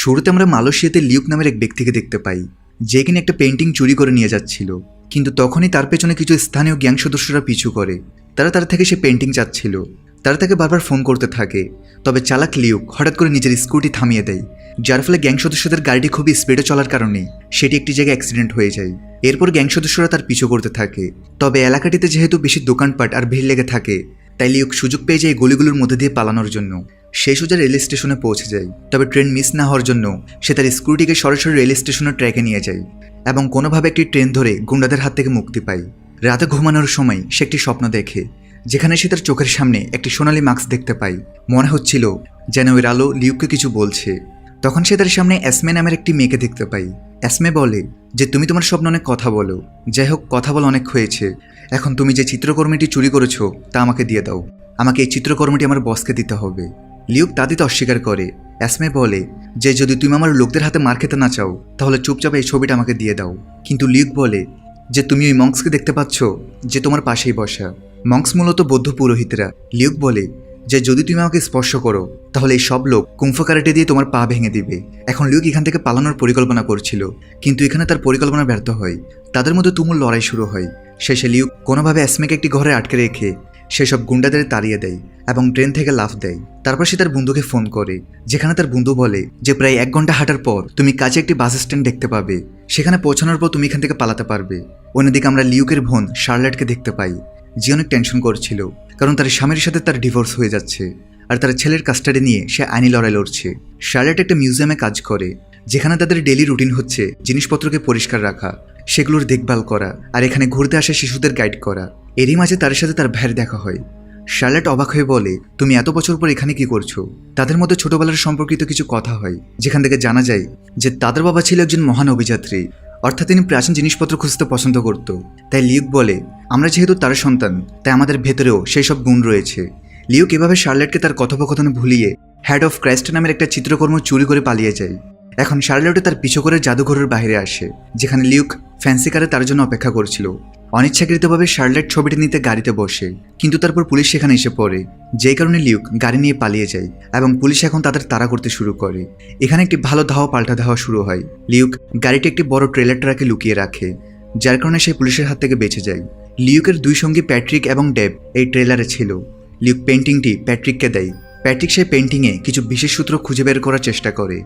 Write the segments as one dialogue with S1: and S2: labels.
S1: শুরুতে আমরা মালয়েশিয়াতে লিউক নামের এক ব্যক্তিকে দেখতে পাই, যে কিনা একটা পেন্টিং চুরি করে নিয়ে যাচ্ছিল। কিন্তু তখনই তার পেছনে কিছু স্থানীয় গ্যাং সদস্যরা পিছু করে। তারা তার থেকে সে পেন্টিং চাচ্ছিল। তারা তাকে বারবার ফোন করতে থাকে। তবে চালাক লিউক হঠাৎ করে নিজের স্কুটি থামিয়ে দেয়, যার ফলে গ্যাং সদস্যদের গাড়িটি খুবই স্পিডে চলার কারণে সেটি একটি জায়গায় অ্যাক্সিডেন্ট হয়ে যায়। এরপর গ্যাং সদস্যরা তার পিছু করতে থাকে। তবে এলাকাটিতে যেহেতু বেশি দোকানপাট আর ভিড় লেগে থাকে, তাই লিউক সুযোগ পেয়ে যায় গলিগুলোর মধ্যে দিয়ে পালানোর জন্য। সে সোজা রেল স্টেশনে পৌঁছে যায়। তবে ট্রেন মিস না হওয়ার জন্য সে তার স্কুটিকে সরাসরি রেল স্টেশনের ট্র্যাকে নিয়ে যায় এবং কোনোভাবে একটি ট্রেন ধরে গুন্ডাদের হাত থেকে মুক্তি পায়। রাতে ঘুমানোর সময় সে একটি স্বপ্ন দেখে, যেখানে সে তার চোখের সামনে একটি সোনালী মাস্ক দেখতে পায়। মনে হচ্ছিল যেন ওর আলো লিউককে কিছু বলছে। তখন সে তার সামনে এসমে নামের একটি মেয়েকে দেখতে পাই। এসমে বলে যে তুমি তোমার স্বপ্নে অনেক কথা বলো, যাই হোক কথা বলা অনেক হয়েছে, এখন তুমি যে চিত্রকর্মটি চুরি করেছো তা আমাকে দিয়ে দাও। আমাকে এই চিত্রকর্মটি আমার বসকে দিতে হবে। লিউক তা দিতে অস্বীকার করে। এসমে বলে যে যদি তুমি আমার লোকদের হাতে মার খেতে না চাও তাহলে চুপচাপ এই ছবিটা আমাকে দিয়ে দাও। কিন্তু লিউক বলে যে তুমি ওই মঙ্কসকে দেখতে পাচ্ছ যে তোমার পাশেই বসা। মঙ্কস মূলত বৌদ্ধ পুরোহিতরা। লিউক বলে যে যদি তুমি আমাকে স্পর্শ করো তাহলে এই সব লোক কুংফু কারাটে দিয়ে তোমার পা ভেঙে দিবে। এখন লিউক এখান থেকে পালানোর পরিকল্পনা করছিল, কিন্তু এখানে তার পরিকল্পনা ব্যর্থ হয়। তাদের মধ্যে তুমুল লড়াই শুরু হয়। শেষে লিউক কোনোভাবে এসমেকে একটি ঘরে আটকে রেখে সেসব গুন্ডাদের তাড়িয়ে দেয় এবং ট্রেন থেকে লাফ দেয়। তারপর সে তার বন্ধুকে ফোন করে, যেখানে তার বন্ধু বলে যে প্রায় 1 ঘন্টা হাঁটার পর তুমি কাছে একটি বাস স্ট্যান্ড দেখতে পাবে। সেখানে পৌঁছানোর পর তুমি এখান থেকে পালাতে পারবে। অন্যদিকে আমরা লিউকের বোন শার্লেটকে দেখতে পাই, যে অনেক টেনশন করছিল, কারণ তার স্বামীর সাথে তার ডিভোর্স হয়ে যাচ্ছে আর তার ছেলের কাস্টাডি নিয়ে সে আইনি লড়াই লড়ছে। শার্লেট একটা মিউজিয়ামে কাজ করে, যেখানে তাদের ডেইলি রুটিন হচ্ছে জিনিসপত্রকে পরিষ্কার রাখা, সেগুলোর দেখভাল করা আর এখানে ঘুরতে আসা শিশুদের গাইড করা। এরই মাঝে তার সাথে তার ভাইয়ের দেখা হয়। শার্লেট অবাক হয়ে বলে তুমি এত বছর পর এখানে কি করছো? তাদের মধ্যে ছোটবেলার সম্পর্কিত কিছু কথা হয়, যেখান থেকে জানা যায় যে তাদের বাবা ছিল একজন মহান অভিযাত্রী, অর্থাৎ তিনি প্রাচীন জিনিসপত্র খুঁজতে পছন্দ করত। তাই লিউক বলে আমরা যেহেতু তার সন্তান তাই আমাদের ভেতরেও সেই সব গুণ রয়েছে। লিউক এভাবে শার্লেটকে তার কথোপকথনে ভুলিয়ে হ্যাড অফ ক্রাইস্ট নামের একটা চিত্রকর্ম চুরি করে পালিয়ে যায়। এখন শার্লেটে তার পিছু করে জাদুঘরের বাইরে আসে, যেখানে লিউক ফ্যান্সি কারে তার জন্য অপেক্ষা করছিল। অনিচ্ছাকৃতভাবে শার্লেট ছবিটি নিতে গাড়িতে বসে, কিন্তু তারপর পুলিশ সেখানে এসে পড়ে, যেই কারণে লিউক গাড়ি নিয়ে পালিয়ে যায় এবং পুলিশ এখন তাদের তাড়া করতে শুরু করে। এখানে একটি ভালো ধাওয়া পাল্টা ধাওয়া শুরু হয়। লিউক গাড়িটি একটি বড় ট্রেলার ট্রাকে লুকিয়ে রাখে, যার কারণে সে পুলিশের হাত থেকে বেঁচে যায়। লিউকের 2 সঙ্গী প্যাট্রিক এবং ডেভ এই ট্রেলারে ছিল। লিউক পেন্টিংটি প্যাট্রিককে দেয়। প্যাট্রিক সেই পেন্টিংয়ে কিছু বিশেষ সূত্র খুঁজে বের করার চেষ্টা করে।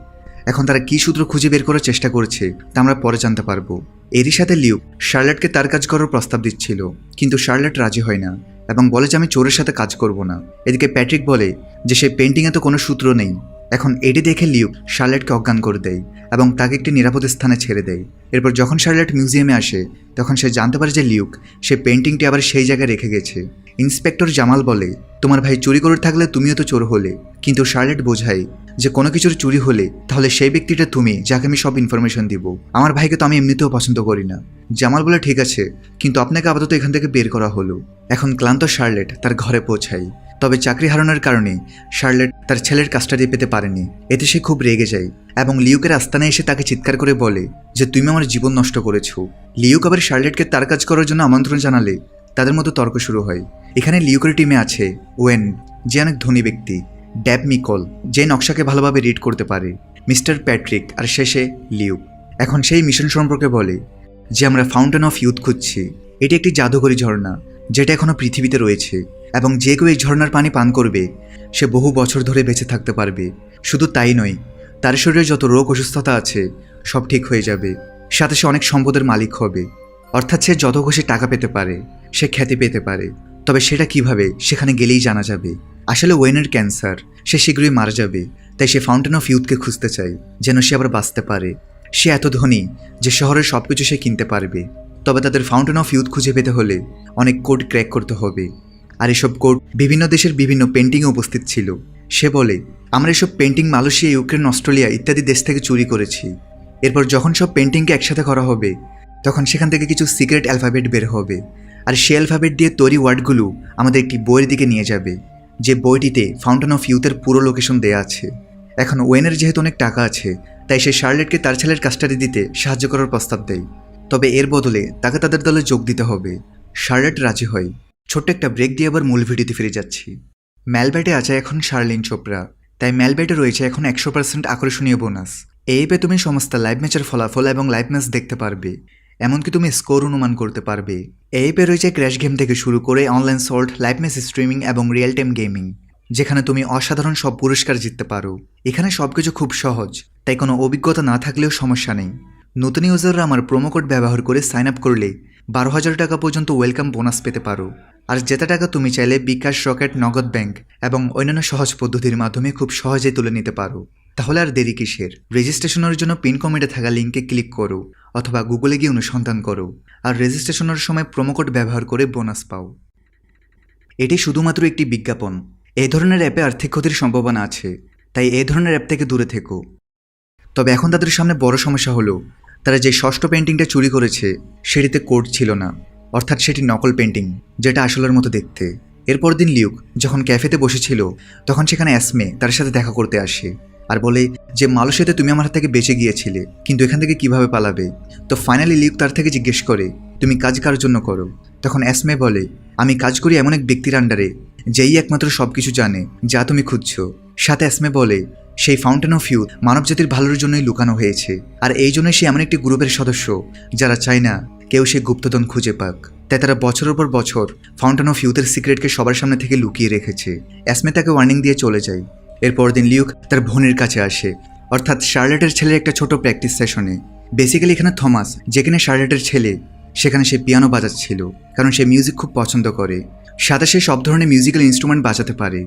S1: এখন তারা কী সূত্র খুঁজে বের করার চেষ্টা করছে তা আমরা পরে জানতে পারবো। এরই সাথে লিউক শার্লেটকে তার কাজ করার প্রস্তাব দিচ্ছিল, কিন্তু শার্লেট রাজি হয় না এবং বলে যে আমি চোরের সাথে কাজ করব না। এদিকে প্যাট্রিক বলে যে সেই পেন্টিংয়ে তো কোনো সূত্র নেই। এখন এটি দেখে লিউক শার্লেটকে অজ্ঞান করে দেয় এবং তাকে একটি নিরাপদ স্থানে ছেড়ে দেয়। এরপর যখন শার্লেট মিউজিয়ামে আসে তখন সে জানতে পারে যে লিউক সেই পেন্টিংটি আবার সেই জায়গায় রেখে গেছে। ইন্সপেক্টর জামাল বলে তোমার ভাই চুরি করে থাকলে তুমিও তো চোর হলে, কিন্তু শার্লেট বোঝায় যে কোনো কিছুর চুরি হলে তাহলে সেই ব্যক্তিটা তুমি, যাকে আমি সব ইনফরমেশন দিব। আমার ভাইকে তো আমি এমনিতেও পছন্দ করি না। জামাল বলে ঠিক আছে, কিন্তু আপনাকে আপাতত এখান থেকে বের করা হলো। এখন ক্লান্ত শার্লেট তার ঘরে পৌঁছায়। তবে চাকরি হারানোর কারণে শার্লেট তার ছেলের কাস্টাডি পেতে পারেনি। এতে সে খুব রেগে যায় এবং লিউকের আস্তানায় এসে তাকে চিৎকার করে বলে যে তুমি আমার জীবন নষ্ট করেছো। লিউক আবার শার্লেটকে তার কাজ করার জন্য আমন্ত্রণ জানালে তাদের মধ্যে তর্ক শুরু হয়। এখানে লিউকের টিমে আছে ওয়েন, যে অনেক ধনী ব্যক্তি, ড্যাব মিকল, যে নকশাকে ভালোভাবে রিড করতে পারে, মিস্টার প্যাট্রিক আর শেষে লিউক। এখন সেই মিশন সম্পর্কে বলে যে আমরা ফাউন্টেন অফ ইউথ খুঁজছি। এটি একটি জাদুঘরী ঝর্ণা যেটা এখনও পৃথিবীতে রয়েছে এবং যে কেউ এই ঝর্ণার পানি পান করবে সে বহু বছর ধরে বেঁচে থাকতে পারবে। শুধু তাই নয়, তার শরীরে যত রোগ অসুস্থতা আছে সব ঠিক হয়ে যাবে, সাথে সে অনেক সম্পদের মালিক হবে। অর্থাৎ সে যত খুশি টাকা পেতে পারে, সে খ্যাতি পেতে পারে। তবে সেটা কিভাবে সেখানে গেলেই জানা যাবে। আসলে ওয়েনের ক্যান্সার, সে শীঘ্রই মারা যাবে, তাই সে ফাউন্টেন অফ ইউথকে খুঁজতে চায় যেন সে আবার বাঁচতে পারে। সে এত ধনী যে শহরের সব কিছু সে কিনতে পারবে। তবে তাদের ফাউন্টেন অফ ইউথ খুঁজে পেতে হলে অনেক কোড ক্র্যাক করতে হবে, আর এসব কোড বিভিন্ন দেশের বিভিন্ন পেন্টিংয়ে উপস্থিত ছিল। সে বলে আমরা এসব পেন্টিং মালয়েশিয়া, ইউক্রেন, অস্ট্রেলিয়া ইত্যাদি দেশ থেকে চুরি করেছি। এরপর যখন সব পেন্টিংকে একসাথে করা হবে তখন সেখান থেকে কিছু সিক্রেট অ্যালফাবেট বের হবে, আর সেই অ্যালফাবেট দিয়ে তৈরি ওয়ার্ডগুলো আমাদের একটি বইয়ের দিকে নিয়ে যাবে, যে বইটিতে ফাউন্টেন অফ ইউথের পুরো লোকেশন দেয়া আছে। এখন ওয়েনের যেহেতু অনেক টাকা আছে তাই সে শার্লেটকে তার ছেলের কাস্টাডি দিতে সাহায্য করার প্রস্তাব দেয়। তবে এর বদলে তাকে তাদের দলে যোগ দিতে হবে। শার্লেট রাজি হয়। ছোট্ট একটা ব্রেক দিয়ে আবার মূল ভিডিওতে ফিরে যাচ্ছি। মেলব্যাটে আছে এখন শার্লিন চোপড়া, তাই মেলব্যাটে রয়েছে এখন 100% আকর্ষণীয় বোনাস। এই অ্যাপে তুমি সমস্ত লাইভ ম্যাচের ফলাফল এবং লাইভ ম্যাচ দেখতে পারবে, এমনকি তুমি স্কোর অনুমান করতে পারবে। এই অ্যাপে রয়েছে ক্র্যাশ গেম থেকে শুরু করে online salt, live match streaming এবং রিয়েল টাইম গেমিং, যেখানে তুমি অসাধারণ সব পুরস্কার জিততে পারো। এখানে সবকিছু খুব সহজ, তাই কোনো অভিজ্ঞতা না থাকলেও সমস্যা নেই। নতুন ইউজাররা আমার প্রোমো কোড ব্যবহার করে সাইন আপ করলে 12,000 টাকা পর্যন্ত ওয়েলকাম বোনাস পেতে পারো। আর যেটা টাকা তুমি চাইলে বিকাশ, রকেট, নগদ ব্যাংক এবং অন্যান্য সহজ পদ্ধতির মাধ্যমে খুব সহজেই তুলে নিতে পারো। তাহলে আর দেরি কিসের? রেজিস্ট্রেশনের জন্য পিন কমেন্টে থাকা লিঙ্কে ক্লিক করো অথবা গুগলে গিয়ে অনুসন্ধান করো আর রেজিস্ট্রেশনের সময় প্রোমো কোড ব্যবহার করে বোনাস পাও। এটি শুধুমাত্র একটি বিজ্ঞাপন। এই ধরনের অ্যাপে আর্থিক ক্ষতির সম্ভাবনা আছে, তাই এই ধরনের অ্যাপ থেকে দূরে থেকো। তবে এখন তাদের সামনে বড় সমস্যা হলো, তারা যে ষষ্ঠ পেন্টিংটা চুরি করেছে সেটিতে কোড ছিল না, অর্থাৎ সেটি নকল পেন্টিং, যেটা আসলের মতো দেখতে। এরপর দিন লিউক যখন ক্যাফেতে বসেছিল তখন সেখানে অ্যাসমে তার সাথে দেখা করতে আসে আর বলে যে মালয়েশিয়াতে তুমি আমার হাত থেকে বেঁচে গিয়েছিলে, কিন্তু এখান থেকে কিভাবে পালাবে? তো ফাইনালি লিউক তার থেকে জিজ্ঞেস করে তুমি কাজ কার জন্য করো? তখন অ্যাসমে বলে আমি কাজ করি এমন এক ব্যক্তির আন্ডারে যেই একমাত্র সব কিছু জানে যা তুমি খুঁজছো। সাথে অ্যাসমে বলে সেই ফাউন্টেন অফ ইউথ মানবজাতির ভালোর জন্যই লুকানো হয়েছে, আর এই জন্যই সে এমন একটি গ্রুপের সদস্য যারা চায় না কেউ সে গুপ্তধন খুঁজে পাক। তাই তারা বছরের পর বছর ফাউন্টেন অফ ইউথের সিক্রেটকে সবার সামনে থেকে লুকিয়ে রেখেছে। অ্যাসমে তাকে ওয়ার্নিং দিয়ে চলে যায়। এরপর দিন লিউক তার বোনের কাছে আসে, অর্থাৎ শার্লেটের ছেলের একটা ছোট প্র্যাকটিস সেশনে। বেসিক্যালি এখানে থমাস, যেখানে শার্লেটের ছেলে, সেখানে সে পিয়ানো বাজাচ্ছিল, কারণ সে মিউজিক খুব পছন্দ করে, সাথে সে সব ধরনের মিউজিক্যাল ইনস্ট্রুমেন্ট বাজাতে পারে।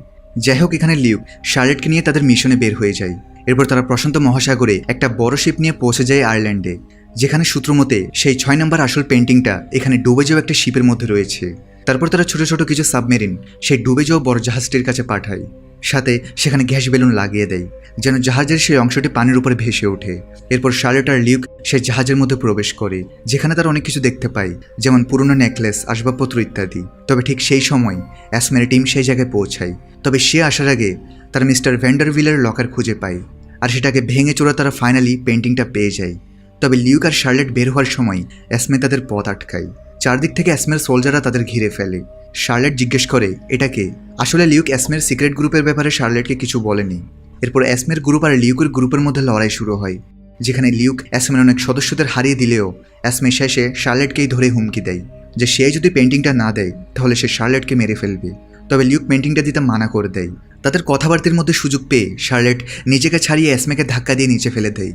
S1: যাই হোক, এখানে লিউক শার্লেটকে নিয়ে তাদের মিশনে বের হয়ে যায়। এরপর তারা প্রশান্ত মহাসাগরে একটা বড় শিপ নিয়ে পৌঁছে যায় আয়ারল্যান্ডে, যেখানে সূত্রমতে সেই 6 নম্বর আসল পেন্টিংটা এখানে ডুবে যাওয়া একটা শিপের মধ্যে রয়েছে। তারপর তারা ছোট ছোট কিছু সাবমেরিন সেই ডুবে যাওয়া বড় জাহাজটির কাছে পাঠায়, সাথে সেখানে গ্যাস বেলুন লাগিয়ে দেয় যেন জাহাজের সেই অংশটি পানির উপরে ভেসে ওঠে। এরপর শার্লেট আর লিউক সেই জাহাজের মধ্যে প্রবেশ করে, যেখানে তারা অনেক কিছু দেখতে পায়, যেমন পুরনো নেকলেস, আসবাবপত্র ইত্যাদি। তবে ঠিক সেই সময় অ্যাসমের টিম সেই জায়গায় পৌঁছায়। তবে সে আসার আগে তারা মিস্টার ভ্যান্ডারভিলের লকার খুঁজে পায়, আর সেটাকে ভেঙে চোরা তারা ফাইনালি পেন্টিংটা পেয়ে যায়। তবে লিউক আর শার্লেট বের হওয়ার সময় অ্যাসমে তাদের পথ আটকায়। চারদিক থেকে অ্যাসমের সোলজাররা তাদের ঘিরে ফেলে। শার্লেট জিজ্ঞেস করে এটাকে। আসলে লিউক অ্যাসমের সিক্রেট গ্রুপের ব্যাপারে শার্লেটকে কিছু বলেনি। এরপর অ্যাসমের গ্রুপ আর লিউকের গ্রুপের মধ্যে লড়াই শুরু হয়, যেখানে লিউক অ্যাসমের অনেক সদস্যদের হারিয়ে দিলেও অ্যাসমে শেষে শার্লেটকেই ধরে হুমকি দেয় যে সে যদি পেন্টিংটা না দেয় তাহলে সে শার্লেটকে মেরে ফেলবে। তবে লিউক পেন্টিংটা দিতে মানা করে দেয়। তাদের কথাবার্তার মধ্যে সুযোগ পেয়ে শার্লেট নিজেকে ছাড়িয়ে অ্যাসমেকে ধাক্কা দিয়ে নিচে ফেলে দেয়।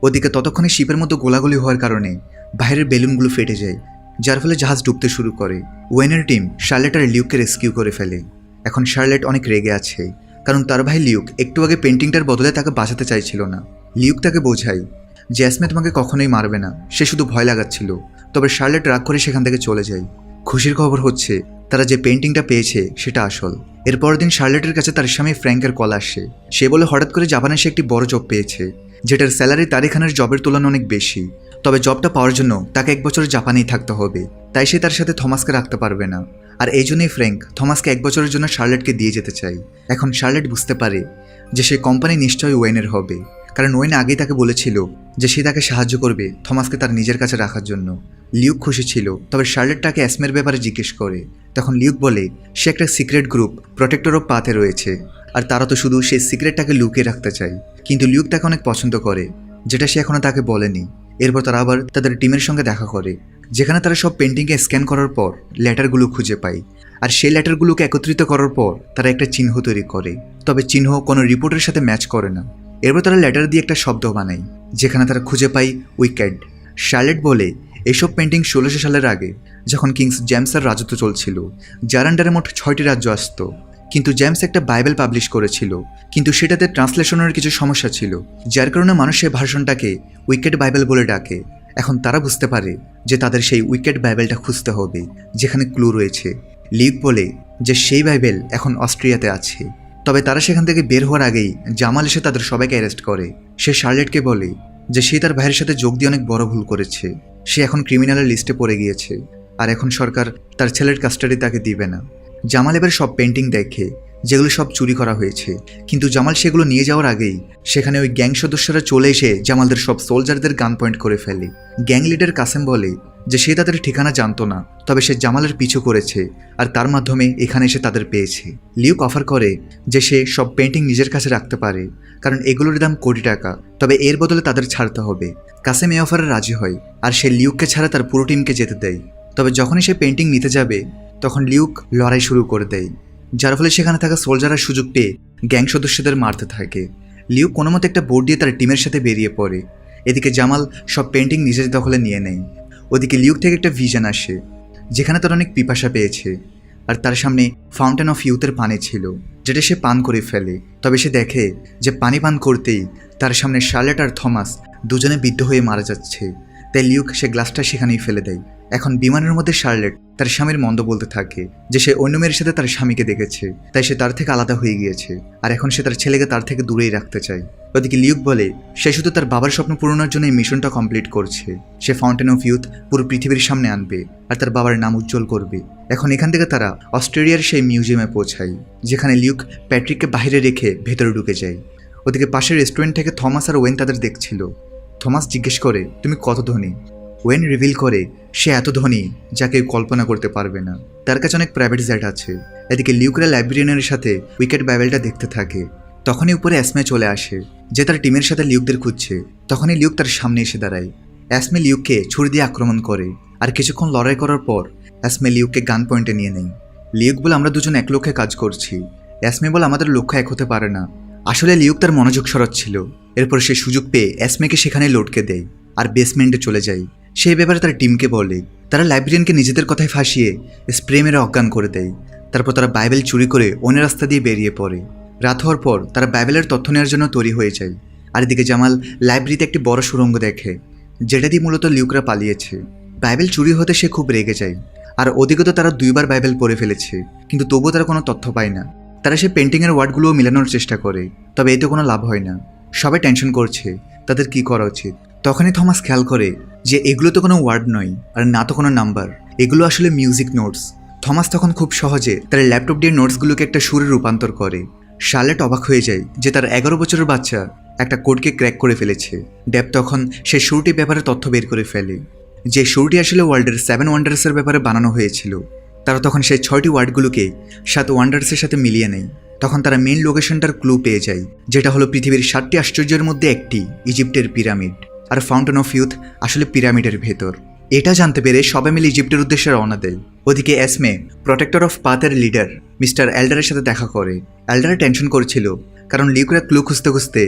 S1: ওদিকে ততক্ষণে শিপের মধ্যে গোলাগুলি হওয়ার কারণে বাইরের বেলুনগুলো ফেটে যায়, যার ফলে জাহাজ ডুবতে শুরু করে। ওয়েনের টিম শার্লেট আর লিউককে রেস্কিউ করে ফেলে। এখন শার্লেট অনেক রেগে আছে, কারণ তার ভাই লিউক একটু আগে পেন্টিংটার বদলে তাকে বাঁচাতে চাইছিল না। লিউক তাকে বোঝায় যে অ্যাসমে তোমাকে কখনোই মারবে না, সে শুধু ভয় লাগাচ্ছিল। তবে শার্লেট রাগ করে সেখান থেকে চলে যায়। খুশির খবর হচ্ছে তারা যে পেন্টিংটা পেয়েছে সেটা আসল। এরপর দিন শার্লেটের কাছে তার স্বামী ফ্র্যাঙ্কের কল আসে। সে বলে হঠাৎ করে জাপানে সে একটি বড় জব পেয়েছে, যেটার স্যালারি তার এখানের জবের তুলনায় অনেক বেশি। তবে জবটা পাওয়ার জন্য তাকে 1 বছর জাপানেই থাকতে হবে, তাই সে তার সাথে থমাসকে রাখতে পারবে না। আর এই জন্যই ফ্র্যাঙ্ক থমাসকে 1 বছরের জন্য শার্লেটকে দিয়ে যেতে চায়। এখন শার্লেট বুঝতে পারে যে সে কোম্পানি নিশ্চয়ই ওয়েনের হবে, কারণ ওয়েন আগেই তাকে বলেছিল যে সে তাকে সাহায্য করবে থমাসকে তার নিজের কাছে রাখার জন্য। লিউক খুশি ছিল। তবে শার্লেট তাকে অ্যাসমের ব্যাপারে জিজ্ঞেস করে। তখন লিউক বলে সে একটা সিক্রেট গ্রুপ প্রোটেক্টর অফ পাথে রয়েছে, আর তারা তো শুধু সেই সিক্রেটটাকে লুকিয়ে রাখতে চায়। কিন্তু লিউক তাকে অনেক পছন্দ করে, যেটা সে এখনও তাকে বলেনি। এরপর তারা আবার তাদের টিমের সঙ্গে দেখা করে, যেখানে তারা সব পেন্টিংকে স্ক্যান করার পর লেটারগুলো খুঁজে পায়। আর সেই লেটারগুলোকে একত্রিত করার পর তারা একটা চিহ্ন তৈরি করে। তবে চিহ্ন কোনো রিপোর্টের সাথে ম্যাচ করে না। এরপর তারা লেটার দিয়ে একটা শব্দ বানায়, যেখানে তারা খুঁজে পায় উইকেড। শার্লেট বলে এইসব পেন্টিং 1600 সালের আগে, যখন কিংস জেমসের রাজত্ব চলছিল, যার আন্ডারে মোট 6টি রাজ্য আসত। কিন্তু জেমস একটা বাইবেল পাবলিশ করেছিল, কিন্তু সেটাতে ট্রান্সলেশনের কিছু সমস্যা ছিল, যার কারণে মানুষ সেই ভার্সনটাকে উইকেড বাইবেল বলে ডাকে। এখন তারা বুঝতে পারে যে তাদের সেই উইকেড বাইবেলটা খুঁজতে হবে, যেখানে ক্লু রয়েছে। লিউক বলে যে সেই বাইবেল এখন অস্ট্রিয়াতে আছে। তবে তারা সেখান থেকে বের হওয়ার আগেই জামাল এসে তাদের সবাইকে অ্যারেস্ট করে। সে শার্লেটকে বলে যে সে তার ভাইয়ের সাথে যোগ দিয়ে অনেক বড় ভুল করেছে। সে এখন ক্রিমিনালের লিস্টে পড়ে গিয়েছে, আর এখন সরকার তার ছেলের কাস্টাডি তাকে দিবে না। জামাল এবার সব পেন্টিং দেখে, যেগুলো সব চুরি করা হয়েছে। কিন্তু জামাল সেগুলো নিয়ে যাওয়ার আগেই সেখানে ওই গ্যাং সদস্যরা চলে এসে জামালদের সব সোলজারদের গান পয়েন্ট করে ফেলে। গ্যাং লিডার কাসেম বলে যে সে তাদের ঠিকানা জানতো না, তবে সে জামালের পিছু করেছে আর তার মাধ্যমে এখানে এসে তাদের পেয়েছে। লিউক অফার করে যে সে সব পেন্টিং নিজের কাছে রাখতে পারে, কারণ এগুলোর দাম কোটি টাকা, তবে এর বদলে তাদের ছাড়তে হবে। কাসেম এই অফারে রাজি হয় আর সে লিউককে ছাড়া তার পুরো টিমকে যেতে দেয়। তবে যখনই সে পেন্টিং নিতে যাবে তখন লিউক লড়াই শুরু করে দেয়, যার ফলে সেখানে থাকা সোলজাররা সুযোগ পেয়ে গ্যাং সদস্যদের মারতে থাকে। লিউক কোনো মতে একটা বোর্ড দিয়ে তার টিমের সাথে বেরিয়ে পড়ে। এদিকে জামাল সব পেন্টিং নিজের দখলে নিয়ে নেয়। ওদিকে লিউক থেকে একটা ভিশন আসে, যেখানে তার অনেক পিপাসা পেয়েছে আর তার সামনে ফাউন্টেন অফ ইউথের পানি ছিল, যেটা সে পান করে ফেলে। তবে সে দেখে যে পানি পান করতেই তার সামনে শার্লেট আর থমাস দুজনে বিদ্ধ হয়ে মারা যাচ্ছে। তাই লিউক সে গ্লাসটা সেখানেই ফেলে দেয়। এখন বিমানের মধ্যে শার্লেট তার স্বামীর মন্দ বলতে থাকে যে সে অন্য মেয়ের সাথে তার স্বামীকে দেখেছে, তাই সে তার থেকে আলাদা হয়ে গিয়েছে আর এখন সে তার ছেলেকে তার থেকে দূরেই রাখতে চায়। ওদিকে লিউক বলে সে শুধু তার বাবার স্বপ্ন পূরণের জন্য এই মিশনটা কমপ্লিট করছে। সে ফাউন্টেন অফ ইউথ পুরো পৃথিবীর সামনে আনবে আর তার বাবার নাম উজ্জ্বল করবে। এখন এখান থেকে তারা অস্ট্রেলিয়ার সেই মিউজিয়ামে পৌঁছায়, যেখানে লিউক প্যাট্রিককে বাইরে রেখে ভেতরে ঢুকে যায়। ওদিকে পাশের রেস্টুরেন্ট থেকে থমাস আর ওয়েন তাদের দেখছিল। থমাস জিজ্ঞেস করে তুমি কত ধনী? ওয়েন রিভিল করে সে এত ধনী যা কেউ কল্পনা করতে পারবে না, তার কাছে অনেক প্রাইভেট জেট আছে। এদিকে লিউকরা লাইব্রেরিয়ানের সাথে উইকেট বাইবেলটা দেখতে থাকে। তখনই উপরে অ্যাসমে চলে আসে, যে তার টিমের সাথে লিউকদের খুঁজছে। তখনই লিউক তার সামনে এসে দাঁড়ায়। অ্যাসমে লিউককে ছুরি দিয়ে আক্রমণ করে আর কিছুক্ষণ লড়াই করার পর অ্যাসমে লিউককে গান পয়েন্টে নিয়ে নেয়। লিউক বলে আমরা দুজন এক লক্ষ্যে কাজ করছি। অ্যাসমে বলে আমাদের লক্ষ্য এক হতে পারে না। আসলে লিউক তার মনোযোগ সরাচ্ছিল। এরপর সে সুযোগ পেয়ে অ্যাসমেকে সেখানে লটকে দেয় আর বেসমেন্টে চলে যায়। সেই ব্যাপারে তার টিমকে বলে। তারা লাইব্রেরিয়ানকে নিজেদের কথায় ফাঁসিয়ে স্প্রে মেরে অজ্ঞান করে দেয়। তারপর তারা বাইবেল চুরি করে অন্য রাস্তা দিয়ে বেরিয়ে পড়ে। রাত হওয়ার পর তারা বাইবেলের তথ্য নেওয়ার জন্য তৈরি হয়ে যায়। আর এদিকে জামাল লাইব্রেরিতে একটি বড় সুড়ঙ্গ দেখে, যেটা দিয়ে মূলত লিউকরা পালিয়েছে। বাইবেল চুরি হতে সে খুব রেগে যায়। আর ওদিকে তো তারা 2 বার বাইবেল পড়ে ফেলেছে, কিন্তু তবুও তারা কোনো তথ্য পায় না। তারা সে পেন্টিংয়ের ওয়ার্ডগুলোও মেলানোর চেষ্টা করে, তবে এতে কোনো লাভ হয় না। সবাই টেনশন করছে তাদের কি করা উচিত। তখনই থমাস খেয়াল করে যে এগুলো তো কোনো ওয়ার্ড নয় আর না তো কোনো নাম্বার, এগুলো আসলে মিউজিক নোটস। থমাস তখন খুব সহজে তার ল্যাপটপ দিয়ে নোটসগুলোকে একটা সুরে রূপান্তর করে। শার্লেট অবাক হয়ে যায় যে তার 11 বছরের বাচ্চা একটা কোডকে ক্র্যাক করে ফেলেছে। ড্যাব তখন সে সুরটির ব্যাপারে তথ্য বের করে ফেলে, যে সুরটি আসলে ওয়ার্ল্ডের 7 ওয়ান্ডার্সের ব্যাপারে বানানো হয়েছিল। তারা তখন সেই 6টি ওয়ার্ডগুলোকে 7 ওয়ান্ডার্সের সাথে মিলিয়ে নেয়। তখন তারা মেইন লোকেশনটার ক্লু পেয়ে যায়, যেটা হলো পৃথিবীর 7টি আশ্চর্যের মধ্যে একটি ইজিপ্টের পিরামিড। আর ফাউন্টেন অফ ইউথ আসলে পিরামিডের ভেতর। এটা জানতে পেরে সবাই মিলে ইজিপ্টের উদ্দেশ্যে রওনা দেয়। ওদিকে অ্যাসমে প্রোটেক্টর অফ পাথের লিডার মিস্টার এল্ডারের সাথে দেখা করে। এল্ডার টেনশন করছিল, কারণ লিউকরা ক্লু খুঁজতে খুঁজতে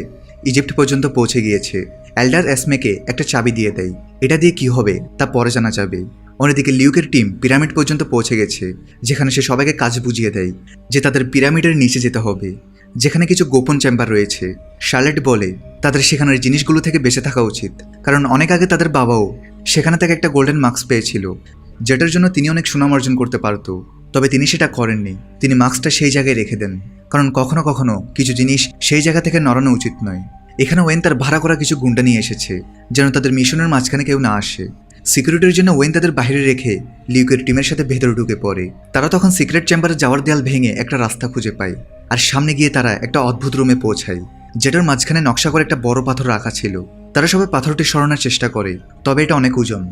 S1: ইজিপ্ট পর্যন্ত পৌঁছে গিয়েছে। এল্ডার অ্যাসমেকে একটা চাবি দিয়ে দেয়। এটা দিয়ে কি হবে তা পরে জানা যাবে। অন্যদিকে লিউকের টিম পিরামিড পর্যন্ত পৌঁছে গেছে, যেখানে সে সবাইকে কাজ বুঝিয়ে দেয় যে তাদের পিরামিডের নিচে যেতে হবে, যেখানে কিছু গোপন চেম্বার রয়েছে। শার্লেট বলে তাদের সেখানের জিনিসগুলো থেকে বেঁচে থাকা উচিত, কারণ অনেক আগে তাদের বাবাও সেখানে থেকে একটা গোল্ডেন মার্কস পেয়েছিল, যেটার জন্য তিনি অনেক সুনাম অর্জন করতে পারত। তবে তিনি সেটা করেননি। তিনি মার্কসটা সেই জায়গায় রেখে দেন, কারণ কখনো কখনো কিছু জিনিস সেই জায়গা থেকে নড়ানো উচিত নয়। এখানে ওয়েন তার ভাড়া করা কিছু গুন্ডা নিয়ে এসেছে, যেন তাদের মিশনের মাঝখানে কেউ না আসে। সিকিউরিটির জন্য ওয়েন তাদের বাইরে রেখে লিউকের টিমের সাথে ভেতরে ঢুকে পড়ে। তারা তখন সিক্রেট চেম্বারে যাওয়ার দেয়াল ভেঙে একটা রাস্তা খুঁজে পায় আর সামনে গিয়ে তারা একটা অদ্ভুত রুমে পৌঁছায়, যেটার মাঝখানে নকশা করে একটা বড় পাথর রাখা ছিল। তারা সবাই পাথরটি সরানোর চেষ্টা করে, তবে এটা অনেক ওজন।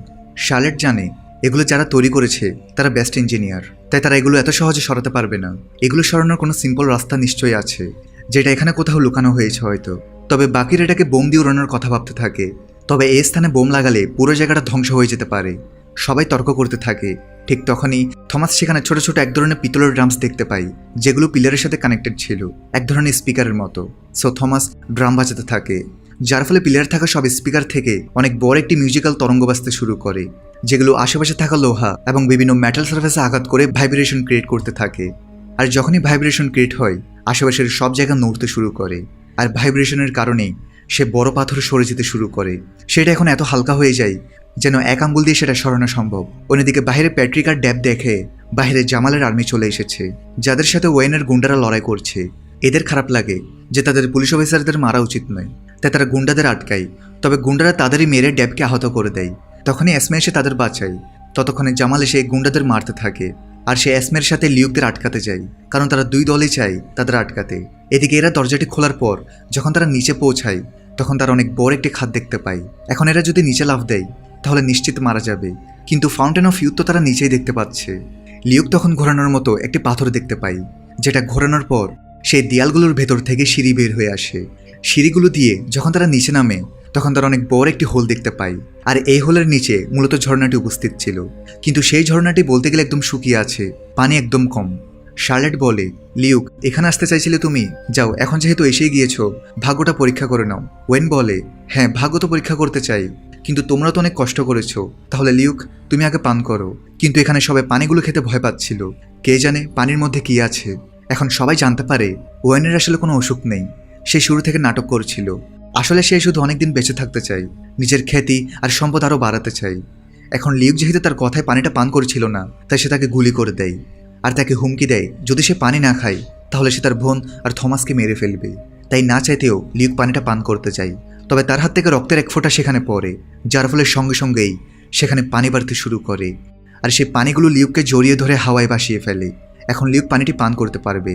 S1: শার্লেট জানে এগুলো যারা তৈরি করেছে তারা বেস্ট ইঞ্জিনিয়ার, তাই তারা এগুলো এত সহজে সরাতে পারবে না। এগুলো সরানোর কোনো সিম্পল রাস্তা নিশ্চয়ই আছে, যেটা এখানে কোথাও লুকানো হয়েছে হয়তো। তবে বাকিরা এটাকে বোম দিয়ে উড়ানোর কথা ভাবতে থাকে। তবে এই স্থানে বোম লাগালে পুরো জায়গাটা ধ্বংস হয়ে যেতে পারে। সবাই তর্ক করতে থাকে। ঠিক তখনই থমাস সেখানে ছোট ছোট এক ধরনের পিতলের ড্রামস দেখতে পায়, যেগুলো পিলারের সাথে কানেক্টেড ছিল, এক ধরনের স্পিকারের মতো। সো থমাস ড্রাম বাজাতে থাকে, যার ফলে পিলারে থাকা সব স্পিকার থেকে অনেক বড় একটি মিউজিক্যাল তরঙ্গ বাজতে শুরু করে, যেগুলো আশেপাশে থাকা লোহা এবং বিভিন্ন মেটাল সার্ফেসে আঘাত করে ভাইব্রেশন ক্রিয়েট করতে থাকে। আর যখনই ভাইব্রেশন ক্রিয়েট হয় আশেপাশের সব জায়গা নড়তে শুরু করে, আর ভাইব্রেশনের কারণেই সে বড় পাথর সরে যেতে শুরু করে। সেটা এখন এত হালকা হয়ে যায় যেন এক আঙ্গুল দিয়ে সেটা সরানো সম্ভব। অন্যদিকে বাইরে প্যাট্রিক আর ড্যাব দেখে বাইরে জামালের আর্মি চলে এসেছে, যাদের সাথে ওয়েনের গুন্ডারা লড়াই করছে। এদের খারাপ লাগে যে তাদের পুলিশ অফিসারদের মারা উচিত নয়, তাই তারা গুন্ডাদের আটকায়। তবে গুন্ডারা তাদেরই মেরে ড্যাবকে আহত করে দেয়। তখনই অ্যাসমে এসে তাদের বাঁচায়। ততক্ষণে জামাল এসে গুন্ডাদের মারতে থাকে, আর সে অ্যাসমের সাথে লিউকদের আটকাতে যায়, কারণ তারা 2 দলই চায় তাদের আটকাতে। এদিকে এরা দরজাটি খোলার পর যখন তারা নিচে পৌঁছায় তখন তারা অনেক বড় একটি খাদ দেখতে পায়। এখন এরা যদি নিচে লাফ দেয় তাহলে নিশ্চিত মারা যাবে। কিন্তু ফাউন্টেন অফ ইউথ তো তারা নিচেই দেখতে পাচ্ছে। লিউক তখন ঘোরানোর মতো একটি পাথর দেখতে পাই, যেটা ঘোরানোর পর সেই দেয়ালগুলোর ভেতর থেকে সিঁড়ি বের হয়ে আসে। সিঁড়িগুলো দিয়ে যখন তারা নিচে নামে তখন তারা অনেক বড় একটি হোল দেখতে পায়, আর এই হোলের নিচে মূলত ঝর্ণাটি উপস্থিত ছিল। কিন্তু সেই ঝর্ণাটি বলতে গেলে একদম শুকিয়ে আছে, পানি একদম কম। শার্লেট বলে, লিউক এখানে আসতে চাইছিলে তুমি, যাও এখন যেহেতু এসেই গিয়েছো ভাগ্যটা পরীক্ষা করে নাও। ওয়েন বলে, হ্যাঁ ভাগ্য তো পরীক্ষা করতে চাই, কিন্তু তোমরা তো অনেক কষ্ট করেছো, তাহলে লিউক তুমি আগে পান করো। কিন্তু এখানে সবাই পানিগুলো খেতে ভয় পাচ্ছিল, কে জানে পানির মধ্যে কি আছে। এখন সবাই জানতে পারে ওয়েনের আসলে কোনো অসুখ নেই, সে শুরু থেকে নাটক করছিল। আসলে সে শুধু অনেকদিন বেঁচে থাকতে চায়, নিজের খ্যাতি আর সম্পদ আরও বাড়াতে চায়। এখন লিউক যেহেতু তার কথায় পানিটা পান করছিল না, তাই সে তাকে গুলি করে দেয় আর তাকে হুমকি দেয় যদি সে পানি না খায় তাহলে সে তার বোন আর থমাসকে মেরে ফেলবে। তাই না চাইতেও লিউক পানিটা পান করতে চায়, তবে তার হাত থেকে রক্তের এক ফোঁটা সেখানে পড়ে, যার ফলে সঙ্গে সঙ্গেই সেখানে পানি বাড়তে শুরু করে, আর সেই পানিগুলো লিউককে জড়িয়ে ধরে হাওয়ায় ভাসিয়ে ফেলে। এখন লিউক পানিটি পান করতে পারবে,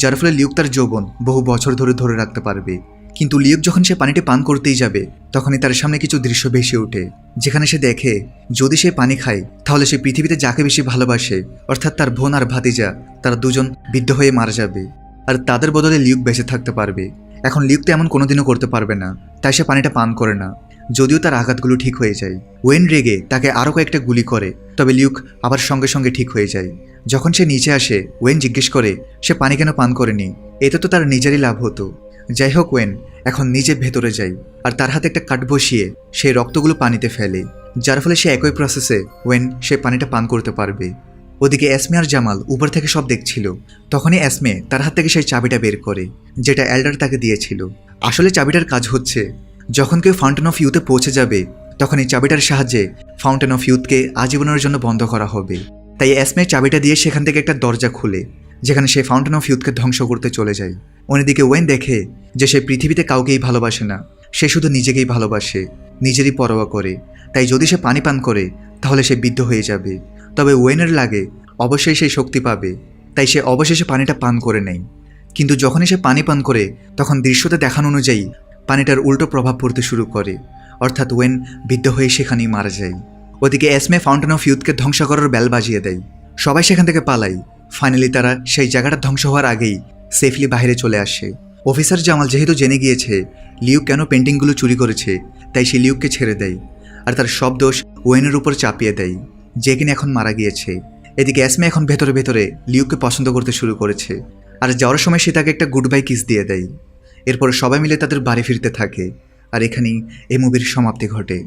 S1: যার ফলে লিউক তার যৌবন বহু বছর ধরে ধরে রাখতে পারবে। কিন্তু লিউক যখন সে পানিটি পান করতেই যাবে তখনই তার সামনে কিছু দৃশ্য ভেসে ওঠে, যেখানে সে দেখে যদি সে পানি খায় তাহলে সে পৃথিবীতে যাকে বেশি ভালোবাসে অর্থাৎ তার বোন আর ভাতিজা, তারা দুজন বিদ্ধ হয়ে মারা যাবে, আর তাদের বদলে লিউক বেঁচে থাকতে পারবে। এখন লিউক তো এমন কোনোদিনও করতে পারবে না, তাই সে পানিটা পান করে না, যদিও তার আঘাতগুলো ঠিক হয়ে যায়। ওয়েন রেগে তাকে আরও কয়েকটা গুলি করে, তবে লিউক আবার সঙ্গে সঙ্গে ঠিক হয়ে যায়। যখন সে নিচে আসে ওয়েন জিজ্ঞেস করে সে পানি কেন পান করেনি, এতে তো তার নিজেরই লাভ হতো। যাই হোক, ওয়েন এখন নিজে ভেতরে যায় আর তার হাতে একটা কাঠ বসিয়ে সেই রক্তগুলো পানিতে ফেলে, যার ফলে সে একই প্রসেসে ওয়েন সে পানিটা পান করতে পারবে। ওদিকে এসমে আর জামাল উপর থেকে সব দেখছিল। তখনই এসমে তার হাত থেকে সেই চাবিটা বের করে, যেটা এল্ডার তাকে দিয়েছিল। আসলে চাবিটার কাজ হচ্ছে যখন কেউ ফাউন্টেন অফ ইউথে পৌঁছে যাবে তখন এই চাবিটার সাহায্যে ফাউন্টেন অফ ইউথকে আজীবনের জন্য বন্ধ করা হবে। তাই এসমে চাবিটা দিয়ে সেখান থেকে একটা দরজা খুলে, যেখানে সে ফাউন্টেন অফ ইউথকে ধ্বংস করতে চলে যায়। অন্যদিকে ওয়েন দেখে যে সে পৃথিবীতে কাউকেই ভালোবাসে না, সে শুধু নিজেকেই ভালোবাসে, নিজেরই পরোয়া করে। তাই যদি সে পানি পান করে তাহলে সে বিদ্ধ হয়ে যাবে। তবে ওয়েনের লাগে অবশ্যই সে শক্তি পাবে, তাই সে অবশেষে পানিটা পান করে নেয়। কিন্তু যখনই সে পানি পান করে তখন দৃশ্যতে দেখানো অনুযায়ী পানিটার উল্টো প্রভাব পড়তে শুরু করে, অর্থাৎ ওয়েন বিদ্ধ হয়ে সেখানেই মারা যায়। ওদিকে এসমে ফাউন্টেন অফ ইউথকে ধ্বংস করার বেল বাজিয়ে দেয়, সবাই সেখান থেকে পালায়। ফাইনালি তারা সেই জায়গাটা ধ্বংস হওয়ার আগেই সেফলি বাইরে চলে আসে। অফিসার জামাল যেহেতু জেনে গিয়েছে লিউক কেন পেন্টিংগুলো চুরি করেছে, তাই সে লিউককে ছেড়ে দেয় আর তার সব দোষ ওয়েনের উপর চাপিয়ে দেয়, যে কিনা এখন মারা গিয়েছে। এদিকে এসমে এখন ভেতরে ভেতরে লিউককে পছন্দ করতে শুরু করেছে, আর যাওয়ার সময় সে তাকে একটা গুড বাই কিস দিয়ে দেয়। এরপর সবাই মিলে তাদের বাড়ি ফিরতে থাকে, আর এখানেই এই মুভির সমাপ্তি ঘটে।